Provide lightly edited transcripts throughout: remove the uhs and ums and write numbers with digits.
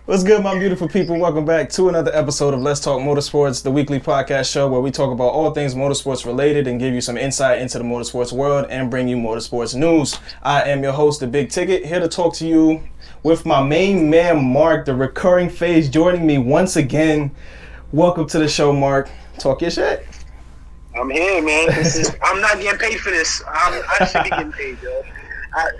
What's good, my beautiful people? Welcome back to another episode of Let's Talk Motorsports, the weekly podcast show where we talk about all things motorsports related and give you some insight into the motorsports world and bring you motorsports news. I am your host, The Big Ticket, here to talk to you with my main man, Mark, the recurring phase, joining me once again. Welcome to the show, Mark. Talk your shit. I'm here, man. I'm not getting paid for this. I should be getting paid, yo.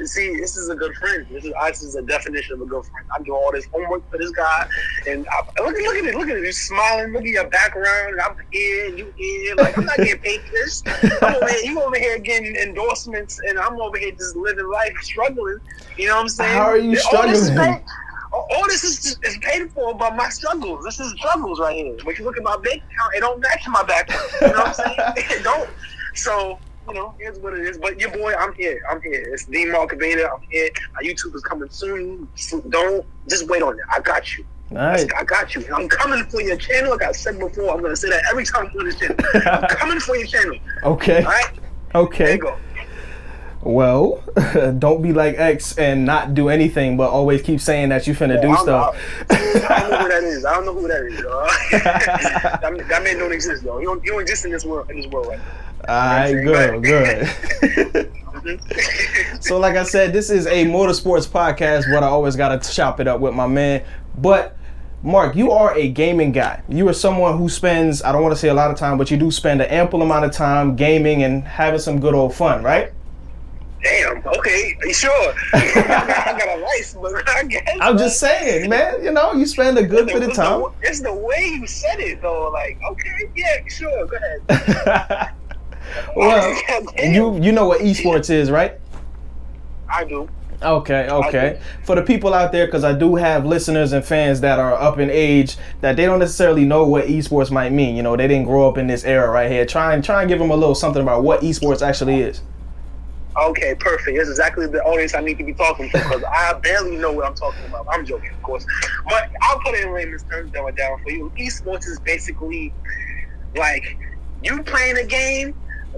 See, this is a good friend. This is a definition of a good friend. I do all this homework for this guy, and look at it. You're smiling. Look at your background. And I'm here, you here. Like, I'm not getting paid for this. You over here getting endorsements, and I'm over here just living life, struggling. You know what I'm saying? How are you struggling? All this is paid for by my struggles. This is struggles right here. But you look at my bank account, it don't match my background. You know what I'm saying? It don't. So, you know, here's what it is. But your boy, I'm here. It's the Vader. I'm here. My YouTube is coming soon. So don't just wait on it. I got you. Nice. I got you. I'm coming for your channel. Like I said before, I'm gonna say that every time I'm on this channel. I'm coming for your channel. Okay. All right. Okay. There you go. Well, don't be like X and not do anything, but always keep saying that you finna do stuff. I don't know who that is. I don't know who that is. That man don't exist, though. You don't exist in this world right now. Alright, good. So like I said, this is a motorsports podcast, but I always gotta chop it up with my man. But Mark, you are a gaming guy. You are someone who spends, I don't want to say a lot of time, but you do spend an ample amount of time gaming and having some good old fun, right? Damn, okay, sure. I got a license, but I guess. I'm just saying, man, you know, you spend a good bit of time. It's the way you said it, though. Like, okay, yeah, sure, go ahead. Well, you know what esports is, right? I do. Okay. For the people out there, because I do have listeners and fans that are up in age that they don't necessarily know what esports might mean. You know, they didn't grow up in this era right here. Try and give them a little something about what esports actually is. Okay, perfect. That's exactly the audience I need to be talking to, because I barely know what I'm talking about. I'm joking, of course. But I'll put it in layman's terms down for you. Esports is basically like you playing a game,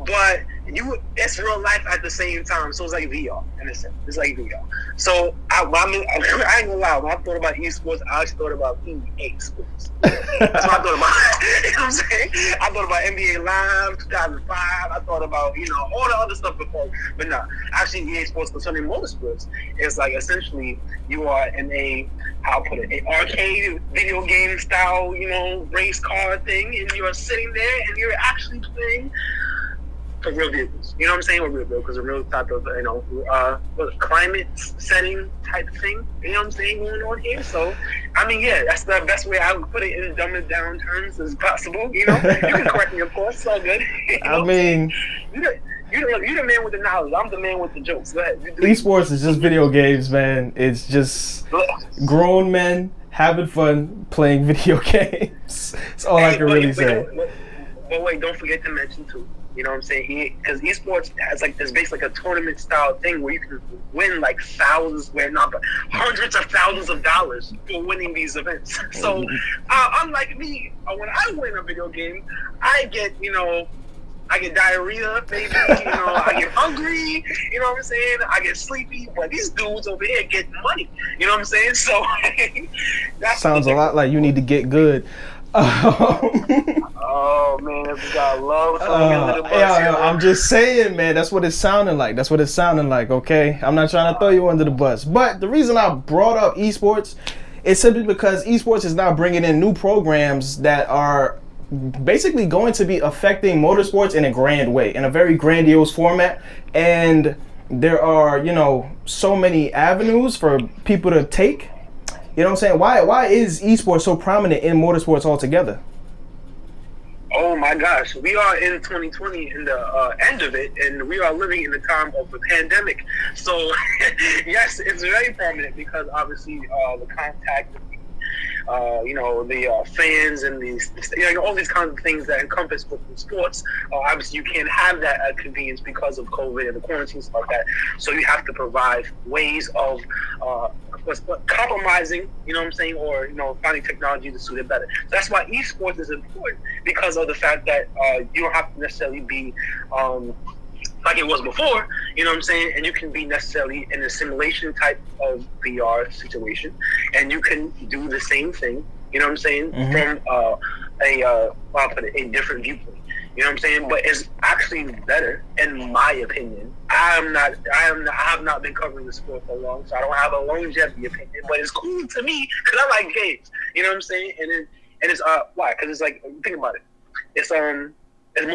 but it's real life at the same time. So it's like VR in a sense. It's like VR. So I ain't gonna lie, when I thought about esports, I actually thought about EA Sports. That's what I thought about. You know what I'm saying? I thought about NBA Live 2005. I thought about, you know, all the other stuff before. But no, actually EA Sports concerning motorsports is like essentially you are in an arcade video game style, you know, race car thing, and you're sitting there and you're actually playing for real vehicles. You know what I'm saying? With real vehicles, a real type of, you know, climate setting type of thing. You know what I'm saying? Going on here. So, I mean, yeah, that's the best way I would put it in dumbed down terms as possible. You know, you can correct me, of course. It's all good. I mean, you're the man with the knowledge. I'm the man with the jokes. Go ahead. Esports is just video games, man. It's just grown men having fun playing video games. That's all I can really say. But wait, don't forget to mention too. You know what I'm saying? Because esports it's basically like a tournament style thing where you can win like hundreds of thousands of dollars for winning these events. So unlike me, when I win a video game, I get diarrhea, maybe, you know, I get hungry, you know what I'm saying? I get sleepy, but these dudes over here get money, you know what I'm saying? So that sounds a lot like you need to get good. Oh man, if we got love, I'm just saying, man, that's what it's sounding like. Okay, I'm not trying to throw you under the bus, but the reason I brought up esports is simply because esports is now bringing in new programs that are basically going to be affecting motorsports in a grand way, in a very grandiose format. And there are, you know, so many avenues for people to take. You know what I'm saying? Why is esports so prominent in motorsports altogether? Oh my gosh, we are in 2020 in the end of it, and we are living in the time of the pandemic. So yes, it's very prominent because obviously the contact, you know, the fans and these, you know, all these kinds of things that encompass within sports. Obviously, you can't have that at convenience because of COVID and the quarantine stuff like that. So you have to provide ways of compromising, you know what I'm saying, or, you know, finding technology to suit it better. So that's why esports is important, because of the fact that you don't have to necessarily be like it was before, you know what I'm saying? And you can be necessarily in a simulation type of VR situation, and you can do the same thing, you know what I'm saying, from a different viewpoint. You know what I'm saying? But it's actually better, in my opinion. I have not been covering the sport for long, so I don't have a longevity opinion. But it's cool to me because I like games. You know what I'm saying? And it's why? Because it's like, think about it. It's more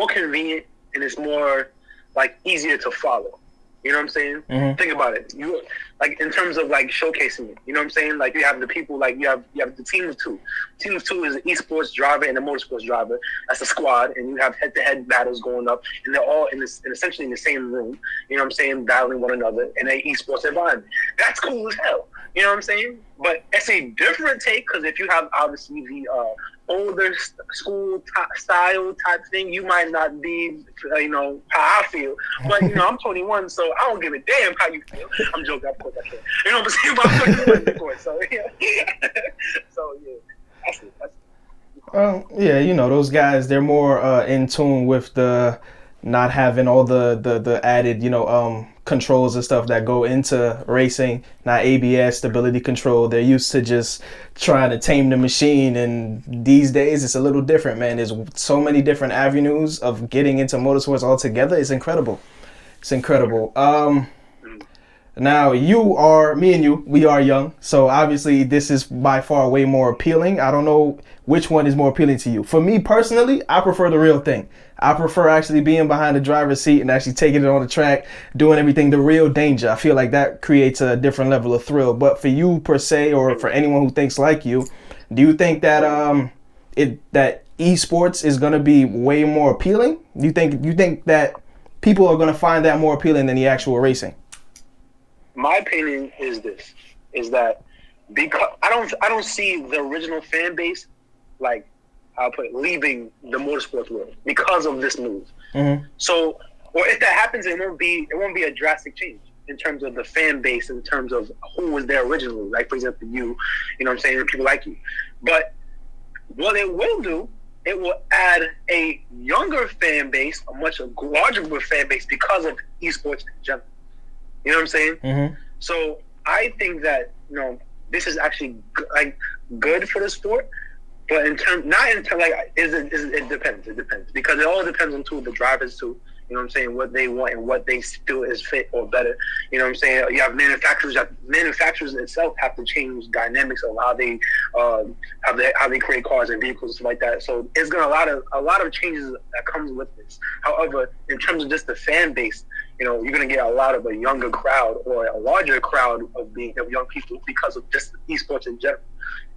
convenient and it's more like easier to follow. You know what I'm saying? Think about it. You like in terms of like showcasing it. You know what I'm saying? Like you have the people, like you have the team of two. Team of two is an esports driver and a motorsports driver. That's a squad, and you have head-to-head battles going up, and they're all essentially in the same room. You know what I'm saying? Battling one another in an esports environment. That's cool as hell. You know what I'm saying? But it's a different take because if you have obviously the older school style type thing, you might not be, how I feel. But, I'm 21, so I don't give a damn how you feel. I'm joking, of course I can. You know what I'm saying? But I'm 21, of course. So, yeah. So, yeah. That's it. Yeah, those guys, they're more in tune with the not having all the added, controls and stuff that go into racing, not ABS, stability control. They're used to just trying to tame the machine, and these days it's a little different, man. There's so many different avenues of getting into motorsports altogether. It's incredible. Now me and you, we are young, so obviously this is by far way more appealing. I don't know which one is more appealing to you. For me personally, I prefer the real thing. I prefer actually being behind the driver's seat and actually taking it on the track, doing everything, the real danger. I feel like that creates a different level of thrill. But for you per se, or for anyone who thinks like you, do you think that that esports is going to be way more appealing? You think that people are going to find that more appealing than the actual racing? My opinion is that because I don't see the original fan base, like I'll put it, leaving the motorsports world because of this move. So, or if that happens, it won't be a drastic change in terms of the fan base, in terms of who was there originally. Like, for example, you know what I'm saying, people like you. But what it will do, it will add a younger fan base, a much larger fan base because of esports in general. You know what I'm saying? So I think that this is actually good for the sport, but it depends. It depends because it all depends on the drivers too. You know what I'm saying? What they want and what they feel is fit or better. You know what I'm saying? You have manufacturers. Manufacturers itself have to change dynamics of how they create cars and vehicles and stuff like that. So it's gonna a lot of changes that comes with this. However, in terms of just the fan base, you're gonna get a lot of a younger crowd or a larger crowd of young people because of just esports in general.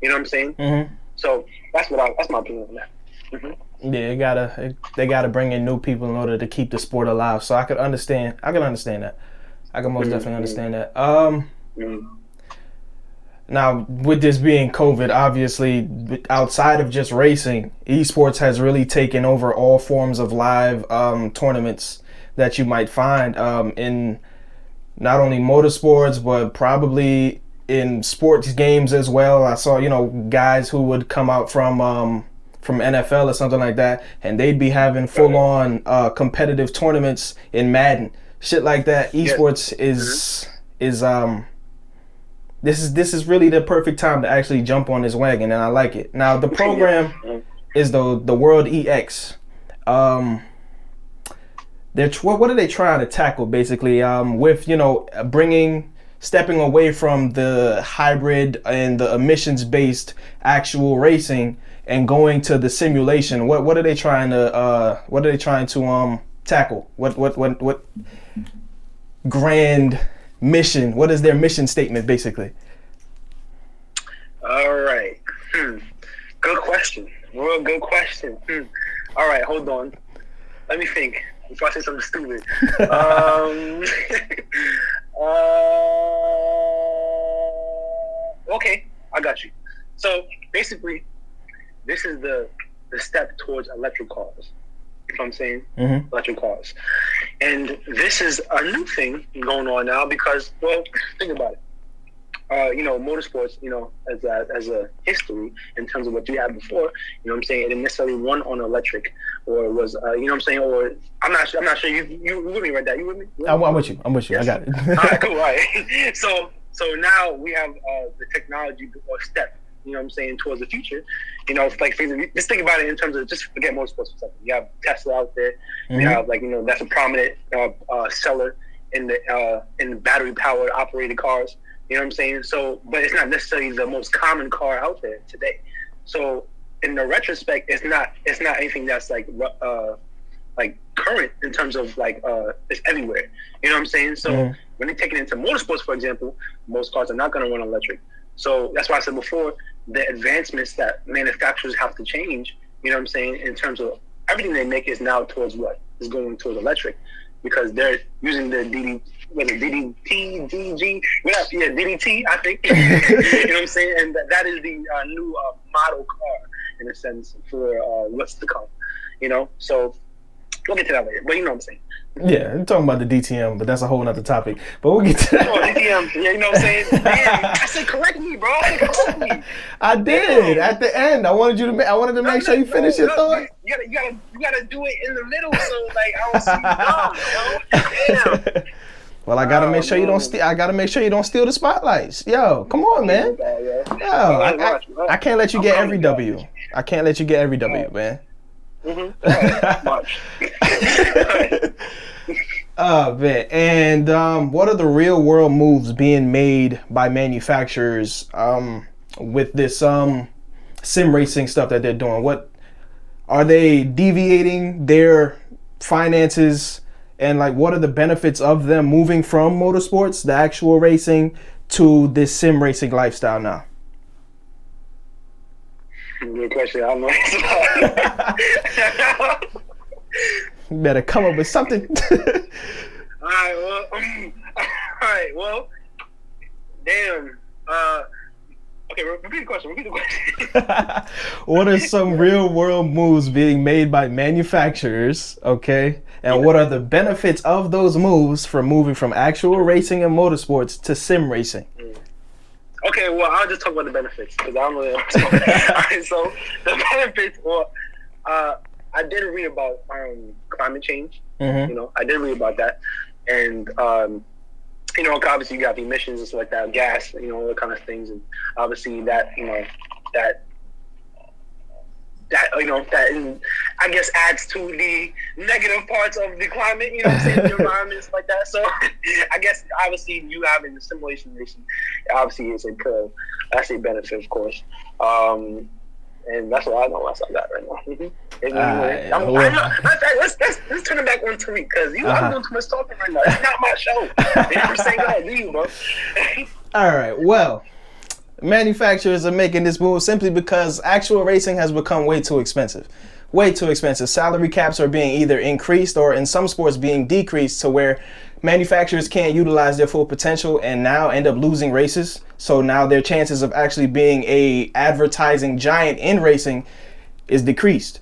You know what I'm saying? So that's my opinion on that. Yeah, they gotta bring in new people in order to keep the sport alive. So I can understand that. I can most definitely understand that. Now, with this being COVID, obviously, outside of just racing, esports has really taken over all forms of live tournaments that you might find in not only motorsports, but probably in sports games as well. I saw, guys who would come out from NFL or something like that, and they'd be having full-on competitive tournaments in Madden, shit like that. Esports is this is really the perfect time to actually jump on this wagon, and I like it. Now the program is the World EX. What are they trying to tackle basically with stepping away from the hybrid and the emissions-based actual racing and going to the simulation? What are they trying to tackle? What grand mission? What is their mission statement basically? All right. Good question. Real good question. All right, hold on. Let me think before I say something stupid. Okay, I got you. So basically, this is the step towards electric cars. You know what I'm saying? Electric cars. And this is a new thing going on now because, well, think about it. Motorsports, as a history in terms of what you had before, you know what I'm saying? It didn't necessarily run on electric, or was you know what I'm saying, or I'm not sure you with me right now. You with me? I'm with you. Yes. I got it. All right, cool. All right. So now we have the technology or step, you know what I'm saying, towards the future. You know, like just think about it in terms of, just forget motorsports for a second. You have Tesla out there. Mm-hmm. You have, like, you know, that's a prominent seller in the battery powered operated cars. You know what I'm saying? So, but it's not necessarily the most common car out there today. So in the retrospect, it's not anything that's like current in terms of like it's everywhere. You know what I'm saying? So when they take it into motorsports, for example, most cars are not going to run electric. So that's why I said before, the advancements that manufacturers have to change, you know what I'm saying, in terms of everything they make is now towards what is going towards electric, because they're using the DDT, I think. You know what I'm saying? And that is the new model car, in a sense, for what's to come. You know, so we'll get to that later. But you know what I'm saying? Yeah, I'm talking about the DTM, but that's a whole nother topic. But we'll get to that. Oh, DTM, yeah, you know what I'm saying? Damn, I said correct me, bro. Correct me. I did. At the end, I wanted to make sure you finish your thought. You gotta do it in the middle, so like I don't see you dumb, yo. Damn. Well, I gotta make sure you don't steal. I gotta make sure you don't steal the spotlights. Yo, come on, man. Yo, I can't let you get every W. I can't let you get every W, man. Much. Oh man, and what are the real world moves being made by manufacturers with this sim racing stuff that they're doing? What are they deviating their finances, and like what are the benefits of them moving from motorsports, the actual racing, to this sim racing lifestyle now? Good question. I don't know. You better come up with something. All right. Well, damn. Okay, repeat the question. What are some real world moves being made by manufacturers? Okay, and what are the benefits of those moves from moving from actual racing and motorsports to sim racing? Okay, well, I'll just talk about the benefits because I don't really know. All right, so the benefits, well, I did read about climate change. Mm-hmm. You know, I did read about that, and you know, obviously you got the emissions and stuff like that, gas, you know, all that kind of things, and obviously that, you know, that you know, that I guess adds to the negative parts of the climate, you know what I'm saying, the environment, stuff like that. So I guess obviously you having the simulation racing obviously is a pro. That's a benefit, of course. And that's what I know about that right now. Let's turn it back on Tarig, because I'm doing too much talking right now. It's not my show. You know what I'm saying? Go ahead, do you, bro? All right, well, manufacturers are making this move simply because actual racing has become way too expensive. Way too expensive. Salary caps are being either increased or in some sports being decreased to where manufacturers can't utilize their full potential and now end up losing races. So now their chances of actually being a advertising giant in racing is decreased.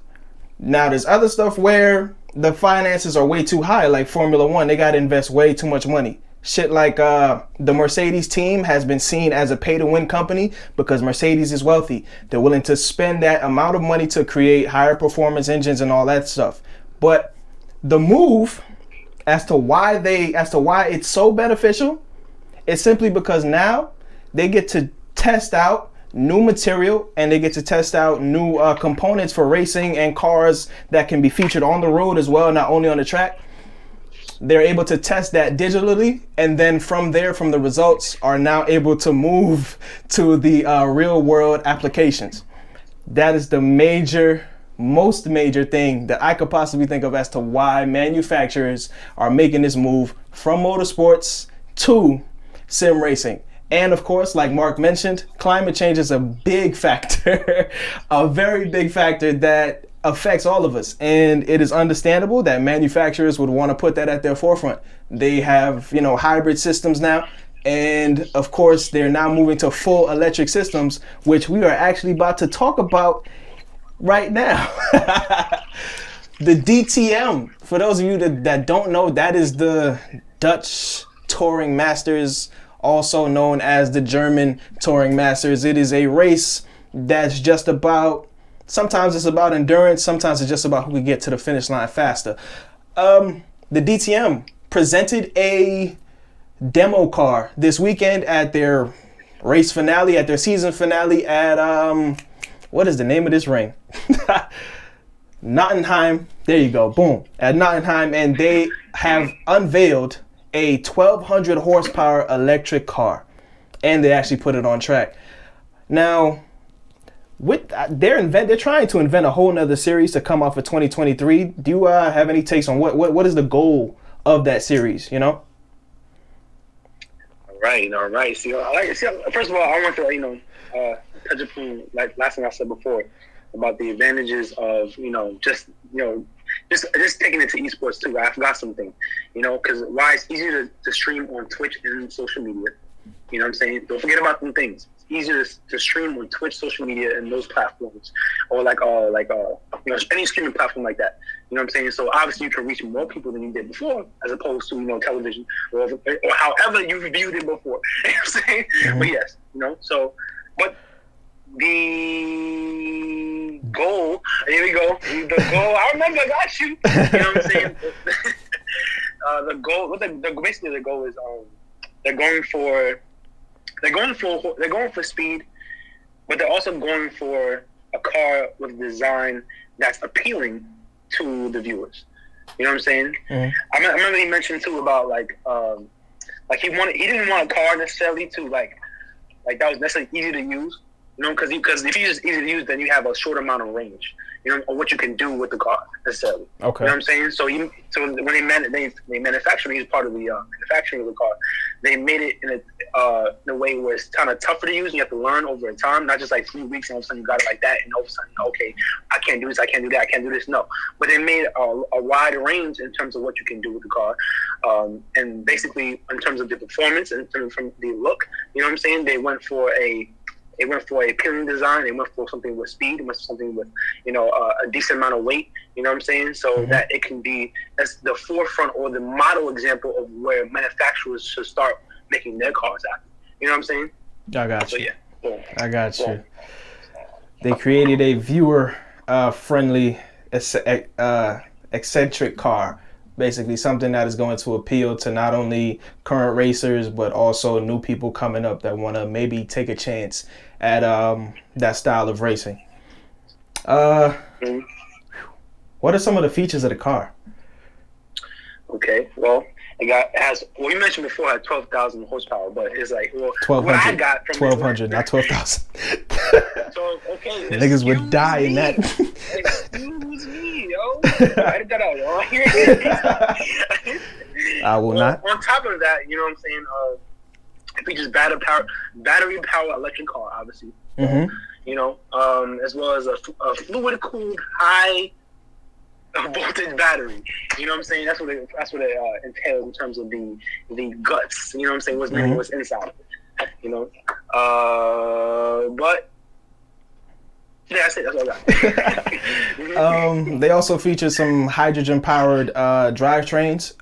Now there's other stuff where the finances are way too high, like Formula One. They got to invest way too much money. Shit like the Mercedes team has been seen as a pay-to-win company because Mercedes is wealthy. They're willing to spend that amount of money to create higher performance engines and all that stuff. But the move as to why it's so beneficial is simply because now they get to test out new material and they get to test out new components for racing and cars that can be featured on the road as well, not only on the track. They're able to test that digitally, and then from there, from the results, are now able to move to the real world applications. That is the most major thing that I could possibly think of as to why manufacturers are making this move from motorsports to sim racing. And of course, like Mark mentioned, climate change is a big factor, a very big factor that affects all of us, and it is understandable that manufacturers would want to put that at their forefront. They have, you know, hybrid systems now, and of course they're now moving to full electric systems, which we are actually about to talk about right now. The DTM, for those of you that don't know, that is the Dutch Touring Masters, also known as the German Touring Masters. It is a race that's just about Sometimes it's about endurance. Sometimes it's just about who can get to the finish line faster. The DTM presented a demo car this weekend at their race finale, at their season finale at, what is the name of this ring? Hockenheim. There you go. Boom. At Hockenheim. And they have unveiled a 1,200 horsepower electric car. And they actually put it on track. Now, they're trying to invent a whole nother series to come off of 2023. Do you have any takes on what is the goal of that series, you know? All right. See, first of all, I want to, touch upon, like last thing I said before, about the advantages of, just taking it to esports too. I forgot something, because why it's easier to stream on Twitch and social media. You know what I'm saying? Don't forget about them things. It's easier to stream on Twitch, social media, and those platforms, or any streaming platform like that. You know what I'm saying? So obviously you can reach more people than you did before, as opposed to television or however you viewed it before. You know what I'm saying? Mm-hmm. But yes, but the goal. Here we go. The goal. I remember. I got you. You know what I'm saying? The goal. Basically the goal is they're going for speed, but they're also going for a car with a design that's appealing to the viewers. You know what I'm saying? Mm-hmm. I remember he mentioned too about he didn't want a car necessarily to like that was necessarily easy to use. Because if you just easy to use, then you have a short amount of range, or what you can do with the car necessarily. Okay. You know what I'm saying? So when they manufactured, he's part of the manufacturing of the car. They made it in a way where it's kind of tougher to use. And you have to learn over time, not just like 3 weeks and all of a sudden you got it like that, and all of a sudden, okay, I can't do this, I can't do that, I can't do this. No, but they made a wide range in terms of what you can do with the car, and basically in terms of the performance, in terms of the look. You know what I'm saying? They went for a appealing design. They went for something with speed. They went for something with, a decent amount of weight. You know what I'm saying? So that it can be that's the forefront or the model example of where manufacturers should start making their cars at. You know what I'm saying? I got you. So, yeah. Boom. I got you. Boom. They created a viewer friendly eccentric car. Basically something that is going to appeal to not only current racers, but also new people coming up that want to maybe take a chance at that style of racing. What are some of the features of the car? Okay, well, you mentioned before it had 12,000 horsepower, but it's like, 1,200. What I got from 1,200, not 12,000. So, okay. Niggas would die in that. Excuse me, yo. Edit that out, yo. I will not. On top of that, you know what I'm saying? It features battery power electric car, obviously. Mm-hmm. As well as a fluid cooled high voltage battery. You know what I'm saying? That's what it entails in terms of the guts. You know what I'm saying? What's inside of it. But yeah, that's it. That's all I got. They also feature some hydrogen-powered drivetrains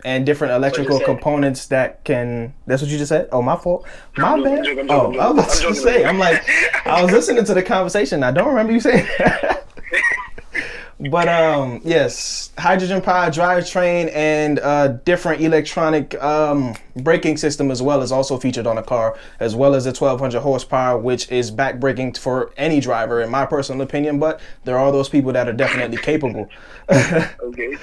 and different electrical components that can. That's what you just said? Oh, my fault. My bad. I was about to say. I'm like, I was listening to the conversation. I don't remember you saying that. But yes, hydrogen-powered drivetrain and different electronic braking system as well is also featured on the car, as well as the 1,200 horsepower, which is back-braking for any driver, in my personal opinion. But there are those people that are definitely capable. Okay.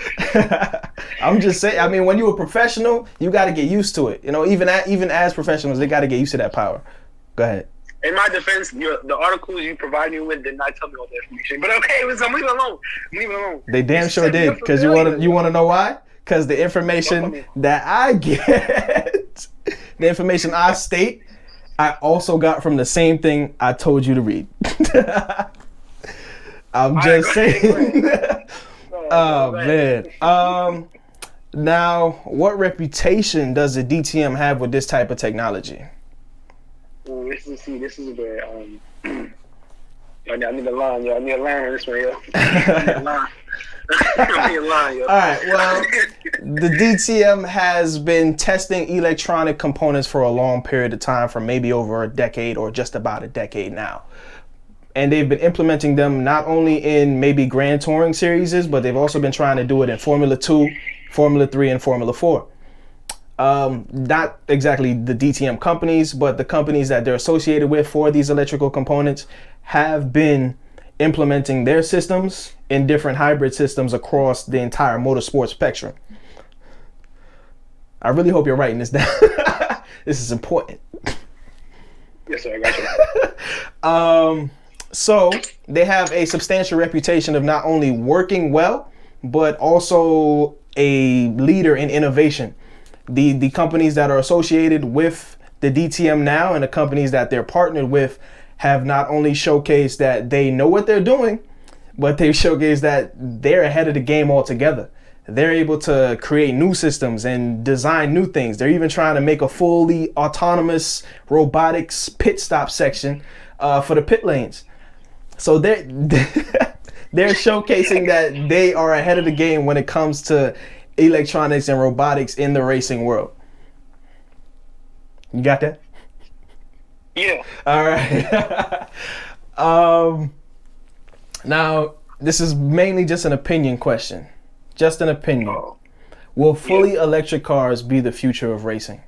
I'm just saying. I mean, when you're a professional, you got to get used to it. Even as professionals, they got to get used to that power. Go ahead. In my defense, the articles you provided me with did not tell me all the information. But okay, so leave it alone. Leave it alone. They damn sure did. Because you want to know why? Because the information that I get, the information I state, I also got from the same thing I told you to read. I'm just saying. Oh man. Now, what reputation does the DTM have with this type of technology? This is where I need a line, yo. I need a line on this one, yo. I need a line, yo. All right, well, the DTM has been testing electronic components for a long period of time, for maybe over a decade or just about a decade now. And they've been implementing them not only in maybe Grand Touring series, but they've also been trying to do it in Formula 2, Formula 3, and Formula 4. Not exactly the DTM companies, but the companies that they're associated with for these electrical components have been implementing their systems in different hybrid systems across the entire motorsport spectrum. I really hope you're writing this down. This is important. Yes, sir, I got you. So they have a substantial reputation of not only working well, but also a leader in innovation. The companies that are associated with the DTM now and the companies that they're partnered with have not only showcased that they know what they're doing, but they've showcased that they're ahead of the game altogether. They're able to create new systems and design new things. They're even trying to make a fully autonomous robotics pit stop section for the pit lanes. So they're showcasing that they are ahead of the game when it comes to electronics and robotics in the racing world. You got that? Yeah. All right. Now, this is mainly just an opinion question. Just an opinion. Will fully electric cars be the future of racing?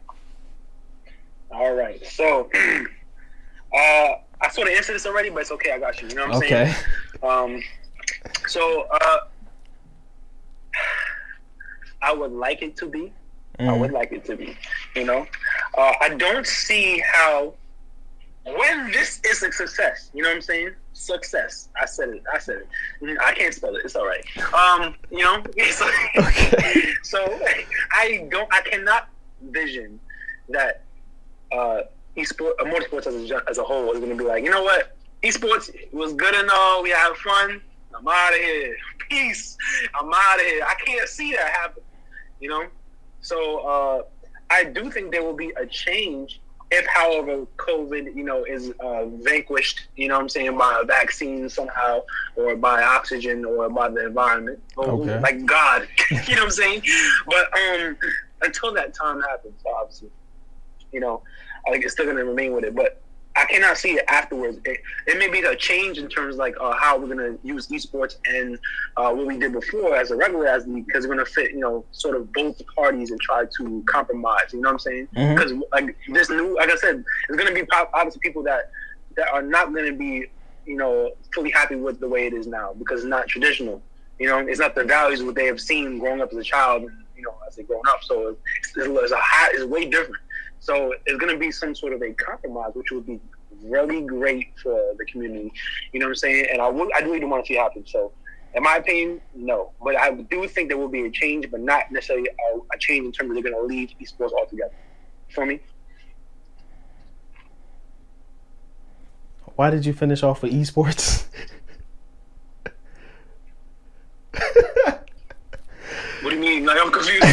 All right. So, I sort of answered this already, but it's okay. I got you. You know what I'm saying? So, I would like it to be. I would like it to be. You know, I don't see how, when this is a success, you know what I'm saying? Success. I said it. I can't spell it. It's all right. You know, so, Okay. so I cannot vision that motorsports as a whole is going to be like, you know what? Esports was good and all. We had fun. I'm out of here. Peace. I'm out of here. I can't see that happen. You know? So I do think there will be a change if, however, COVID, you know, is vanquished, you know what I'm saying, by a vaccine somehow, or by oxygen, or by the environment, or like God, you know what I'm saying? But until that time happens, obviously, you know, I think it's still going to remain with it. But I cannot see it afterwards. It may be a change in terms of like how we're going to use esports and what we did before as a regular athlete, because we're going to fit, you know, sort of both parties and try to compromise. You know what I'm saying? Because like this new, like I said, there's going to be obviously people that are not going to be, you know, fully happy with the way it is now, because it's not traditional. You know, it's not the values what they have seen growing up as a child, and, you know, as they grown up. So it's way different. So it's going to be some sort of a compromise, which would be really great for the community. You know what I'm saying? And I really do want to see it happen. So in my opinion, no. But I do think there will be a change, but not necessarily a change in terms of they're going to leave esports altogether. For me? Why did you finish off with esports? What do you mean? Like, I'm confused.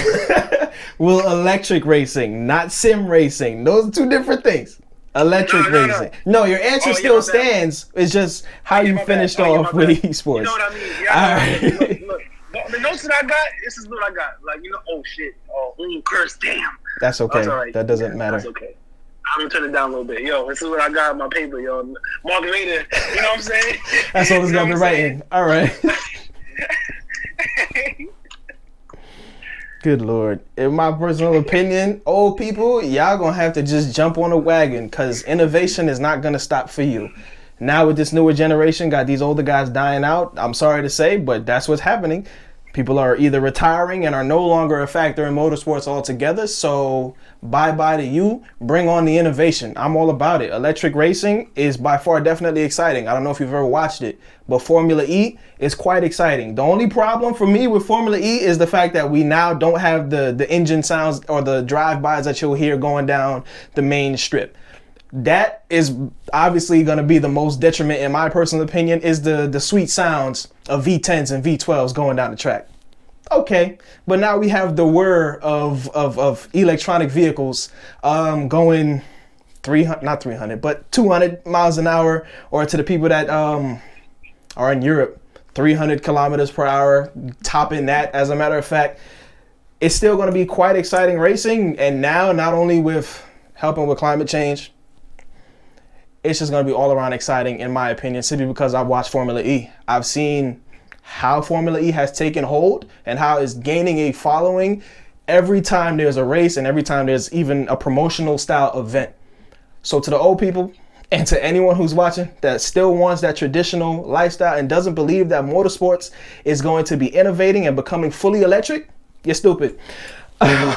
Well, electric racing, not sim racing. Those are two different things. Electric racing. No, your answer still stands. It's just how you finished off with esports. You know what I mean? Yeah, look. The notes that I got, this is what I got. Like, you know, oh shit. Oh, curse, damn. That's okay. That's right. That doesn't matter. That's okay. I'm gonna turn it down a little bit. Yo, this is what I got on my paper, yo. Mark Vader, you know what I'm saying? That's all it's gonna be writing. All right. Good Lord. In my personal opinion, old people, y'all gonna have to just jump on a wagon, because innovation is not gonna stop for you. Now with this newer generation, got these older guys dying out. I'm sorry to say, but that's what's happening. People are either retiring and are no longer a factor in motorsports altogether. So bye-bye to you. Bring on the innovation. I'm all about it. Electric racing is by far definitely exciting. I don't know if you've ever watched it, but Formula E is quite exciting. The only problem for me with Formula E is the fact that we now don't have the engine sounds or the drive-bys that you'll hear going down the main strip. That is obviously going to be the most detriment, in my personal opinion, is the sweet sounds of V10s and V12s going down the track. Okay, but now we have the whir of electronic vehicles going 200 miles an hour, or to the people that are in Europe, 300 kilometers per hour, topping that. As a matter of fact, it's still going to be quite exciting racing. And now, not only with helping with climate change, it's just going to be all around exciting, in my opinion, simply because I watched Formula E. I've seen how Formula E has taken hold and how it's gaining a following every time there's a race and every time there's even a promotional style event. So to the old people and to anyone who's watching that still wants that traditional lifestyle and doesn't believe that motorsports is going to be innovating and becoming fully electric, you're stupid. Damn.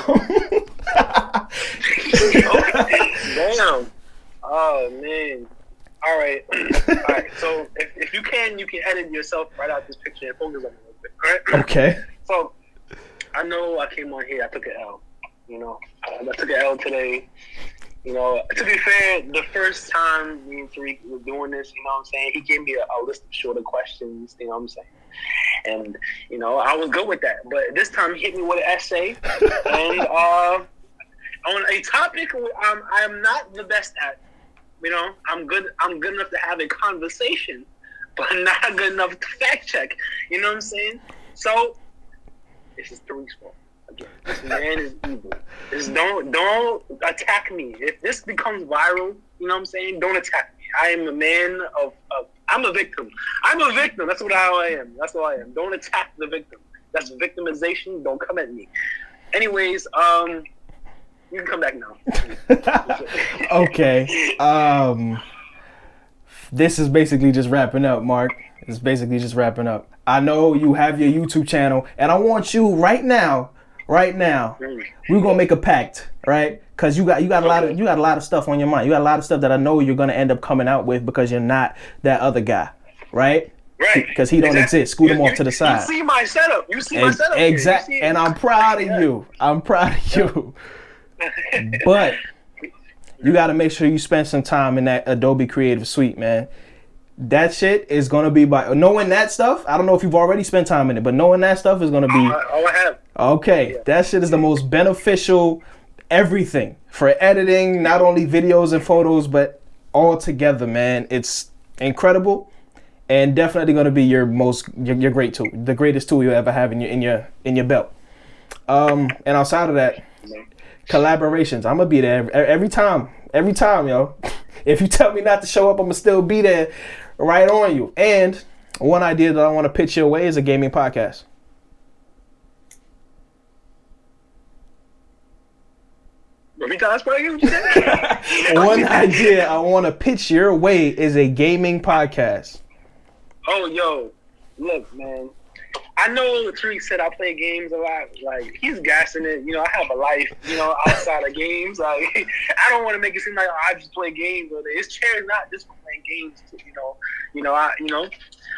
Oh, man. All right. All right. So if you can edit yourself right out this picture and focus on it a little bit. All right? Okay. So I know I came on here. I took an L. You know, I took an L today. You know, to be fair, the first time me and Tarig were doing this, you know what I'm saying, he gave me a list of shorter questions, you know what I'm saying? And, you know, I was good with that. But this time he hit me with an essay. And on a topic I am not the best at. You know, I'm good enough to have a conversation, but not good enough to fact check. You know what I'm saying? So, this is Tarig's fault. Again, this man is evil. Just don't attack me. If this becomes viral, you know what I'm saying? Don't attack me. I am a man of I'm a victim. I'm a victim. That's how I am. That's all I am. Don't attack the victim. That's victimization. Don't come at me. Anyways, you can come back now. Okay. This is basically just wrapping up, Mark. It's basically just wrapping up. I know you have your YouTube channel, and I want you right now, we're gonna make a pact, right? Because you got a lot of stuff on your mind. You got a lot of stuff that I know you're gonna end up coming out with because you're not that other guy, right? Right. Because he don't exist. Scoot him off to the side. You see my setup. Exactly. And I'm proud of you. But you got to make sure you spend some time in that Adobe Creative Suite, man. That shit is going to be knowing that stuff. I don't know if you've already spent time in it, but knowing that stuff is going to be. Oh, I have. Okay. Yeah. That shit is the most beneficial everything for editing, not only videos and photos, but all together, man. It's incredible and definitely going to be your great tool, the greatest tool you'll ever have in your belt. And outside of that, collaborations. I'm gonna be there every time, yo. If you tell me not to show up, I'm gonna still be there, right on you. And one idea that I want to pitch your way is a gaming podcast. One idea I want to pitch your way is a gaming podcast. Oh, yo, look, man. I know Tarig said I play games a lot. Like, he's gassing it. You know, I have a life, you know, outside of games. Like, I don't want to make it seem like I just play games. It's chair not just for playing games.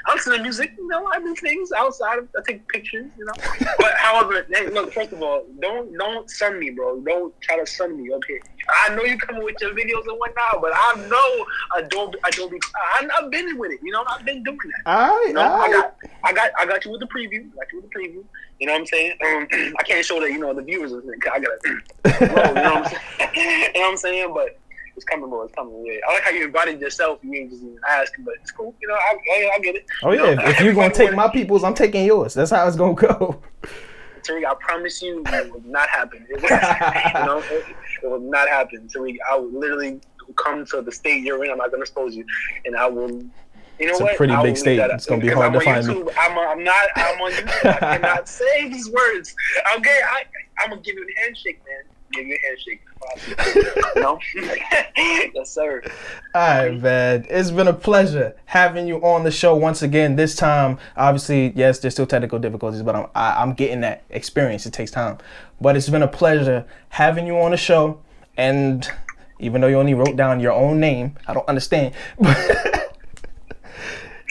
I listen to music. You know, I do things outside. I take pictures. You know, but however, hey, look. First of all, don't sun me, bro. Don't try to sun me up here. I know you coming with your videos and whatnot, but I know Adobe. I've been with it. You know, I've been doing that. All right. You know, I got you with the preview. You know what I'm saying? I can't show that. You know, the viewers. I gotta. Bro, you know what I'm saying? You know what I'm saying? But it's coming, bro. It's coming. Yeah. I like how you invited yourself. You ain't just even asking, but it's cool. You know, I get it. Oh yeah. If you're gonna take my people's, I'm taking yours. That's how it's gonna go. Tarig, I promise you, it will not happen. It will not happen. Tarig, I will literally come to the state you're in. I'm not gonna expose you, and I will. You know it's what? a pretty big state. It's gonna be hard to find YouTube. me. I'm on YouTube. I cannot say these words. Okay, I'm gonna give you a handshake, man. Give you a handshake. You know? Yes, sir. All right, man. It's been a pleasure having you on the show once again. This time, obviously, yes, there's still technical difficulties, but I'm getting that experience. It takes time, but it's been a pleasure having you on the show. And even though you only wrote down your own name, I don't understand.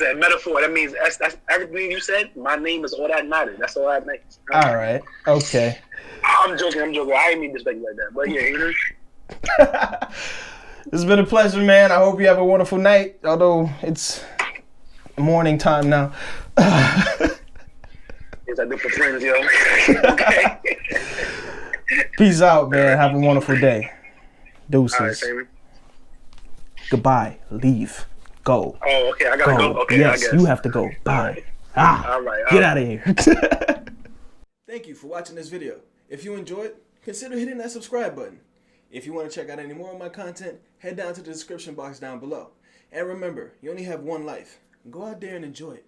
That metaphor, that means that's everything you said. My name is all that matters. That's all that makes. All right. Okay. I'm joking. I didn't mean to respect you like that. But yeah, It's been a pleasure, man. I hope you have a wonderful night. Although it's morning time now. Yes, I do for friends, yo. Okay. Peace out, man. Have a wonderful day. Deuces. All right, Sammy. Goodbye. Leave. Go. Oh, okay. I gotta go. Okay, yes, I guess. You have to go. Bye. All right. Get out of here. Thank you for watching this video. If you enjoyed, consider hitting that subscribe button. If you want to check out any more of my content, head down to the description box down below. And remember, you only have one life. Go out there and enjoy it.